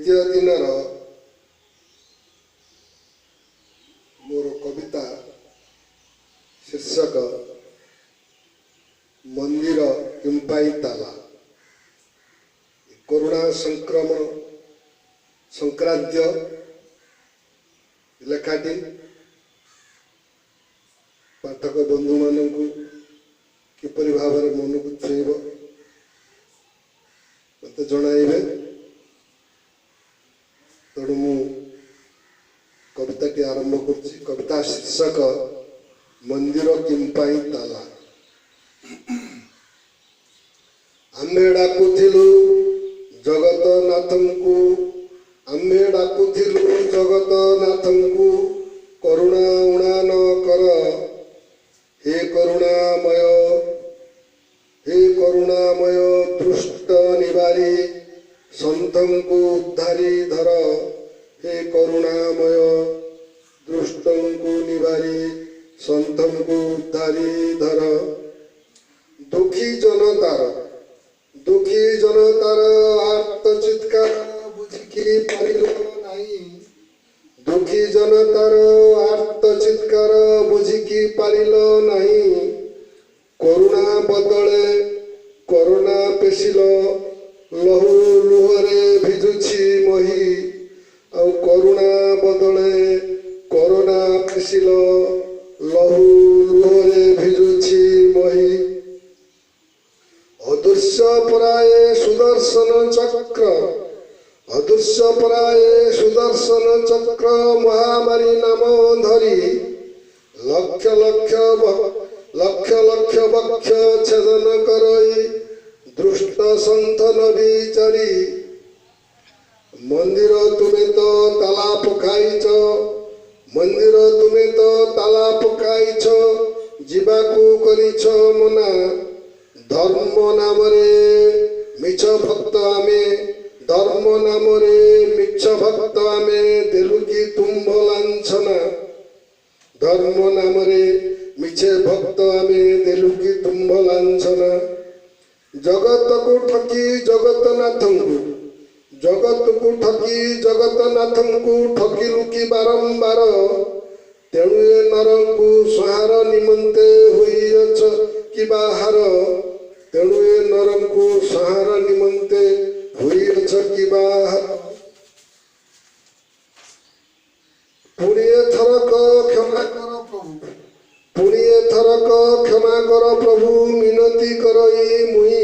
द्वितीय दिन मोर कविता शीर्षक मंदिर किंपाई ताला। कोरोना संक्रमण संक्रांत लेखाटी पाठक बंधु मानक किपरि भाव मन को छुईब मत जणाइबे। तेणु मु कविताटी आरंभ करछि। कविता शीर्षक मंदिर किंपाई ताला। आम्भे डाकुथिलु जगत नाथंकु, आम्भे डाकुथिलु जगत नाथंकु, करुणा उणा न कर हे करुणामय, हे करुणामय दुष्ट निवारी संतंकु उद्धारी धर, हे करुणामय दुष्टंकु निवारी संतंकु उद्धारी धर। दुखी जनतार आर्त चित्कार बुझिकी पारिल नाही, दुखी जनतार आर्त चित्कार बुझिकी पारिल नाही। करुणा बदले करुणा पेशिल, लहू लुहरे भिजुछि मही, और करुणा बदले करुणा पेशिल, लहू लुहरे भिजुछि मही। अदृश्य पराये सुदर्शन चक्र, अदृश्य पराये सुदर्शन चक्र महामारी नाम धरी, लक्ष लक्ष वक्ष छेदन करई दृष्ट संथन विचारी। मंदिर तुमे तो ताला पकाइछ, मंदिर तुमे तो ताला पकाइछ, जीवाकू करिछ मना। धर्म नामरे मिछ भक्त आमे, धर्म नामरे मिछ भक्त आमे देलु की तुम्भ लांछना। धर्म नामरे मिछे भक्त आमे देलु की तुम्भ लांछना। जगत को ठकी जगत नाथंकु, जगत को ठकी जगत नाथंकु ठकिलु की बारंबार। तेणु ए नरंकु संहार निमंते होइअछ कि बाहार, तेणु ए नरंकु संहार निमंते होइअछ कि बाहार। पुणी थरक क्षमा कर प्रभु, पुणी थरक क्षमा कर प्रभु, मिनती करई मुई।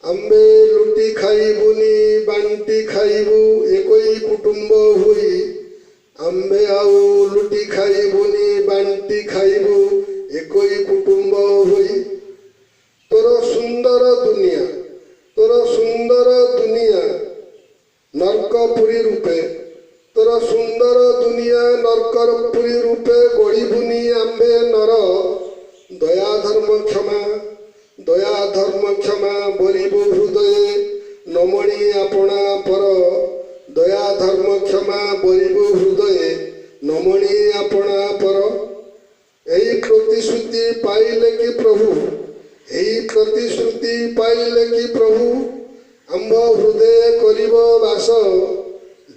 आम्बे लुटी खाइबुनी बांटी खाइबु एकई कुटुंब हुई, आम्बे आउ लुटी खाइबुनी बांटी खाइबु एकई कुटुंब हुई। तोर सुंदर दुनिया, तोर सुंदर दुनिया नरकपुरी रूपे, तोर सुंदर दुनिया नरकपुरी रूपे गढ़िबुनी आम्बे नर। दया धर्म क्षमा, दया धर्म क्षमा बरिबु हृदय नमणि आपणा पर। दया धर्म क्षमा बरिबु हृदय नमणि आपणा पर। एही प्रतिश्रुति पाइले कि प्रभु, एही प्रतिश्रुति पाइले कि प्रभु, आम्भ हृदय करिब वास।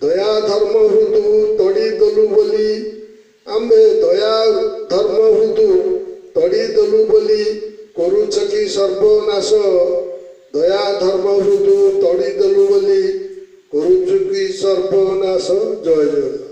दया धर्म हृदु तड़ी दलु बोली, आम्भे दया धर्म हृदु तड़ी दलु बोली करुछ कि सर्वनाश। दया धर्म हृदु तड़ी दलु बोली करुछ कि सर्वनाश। जय जय।